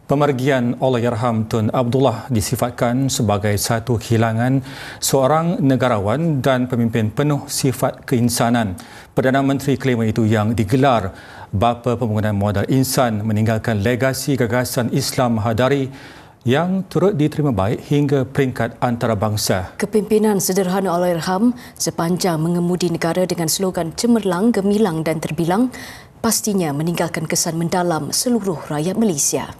Pemergian Allahyarham Tun Abdullah disifatkan sebagai satu kehilangan seorang negarawan dan pemimpin penuh sifat keinsanan. Perdana Menteri kelima itu yang digelar Bapa Pembangunan Modal Insan meninggalkan legasi gagasan Islam Hadari yang turut diterima baik hingga peringkat antarabangsa. Kepimpinan sederhana Allahyarham sepanjang mengemudi negara dengan slogan cemerlang, gemilang dan terbilang pastinya meninggalkan kesan mendalam seluruh rakyat Malaysia.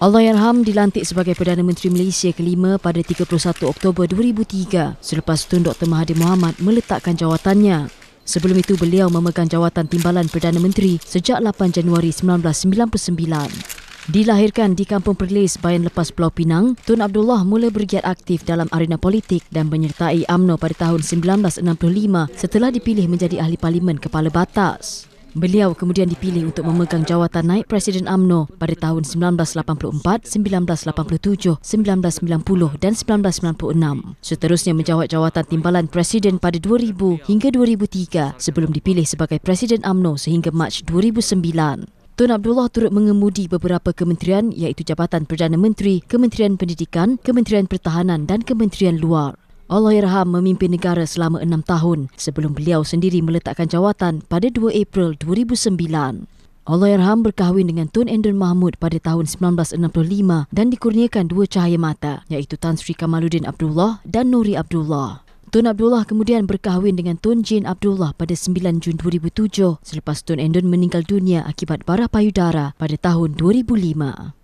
Allahyarham dilantik sebagai Perdana Menteri Malaysia kelima pada 31 Oktober 2003 selepas Tun Dr. Mahathir Mohamad meletakkan jawatannya. Sebelum itu beliau memegang jawatan Timbalan Perdana Menteri sejak 8 Januari 1999. Dilahirkan di Kampung Perlis, Bayan Lepas Pulau Pinang, Tun Abdullah mula bergiat aktif dalam arena politik dan menyertai UMNO pada tahun 1965 setelah dipilih menjadi Ahli Parlimen Kepala Batas. Beliau kemudian dipilih untuk memegang jawatan Naib Presiden UMNO pada tahun 1984, 1987, 1990 dan 1996. Seterusnya menjawat jawatan Timbalan Presiden pada 2000 hingga 2003 sebelum dipilih sebagai Presiden UMNO sehingga Mac 2009. Tun Abdullah turut mengemudi beberapa kementerian iaitu Jabatan Perdana Menteri, Kementerian Pendidikan, Kementerian Pertahanan dan Kementerian Luar. Allahyarham memimpin negara selama 6 tahun sebelum beliau sendiri meletakkan jawatan pada 2 April 2009. Allahyarham berkahwin dengan Tun Endun Mahmud pada tahun 1965 dan dikurniakan 2 cahaya mata iaitu Tan Sri Kamaluddin Abdullah dan Nuri Abdullah. Tun Abdullah kemudian berkahwin dengan Tun Jane Abdullah pada 9 Jun 2007 selepas Tun Endun meninggal dunia akibat bara payudara pada tahun 2005.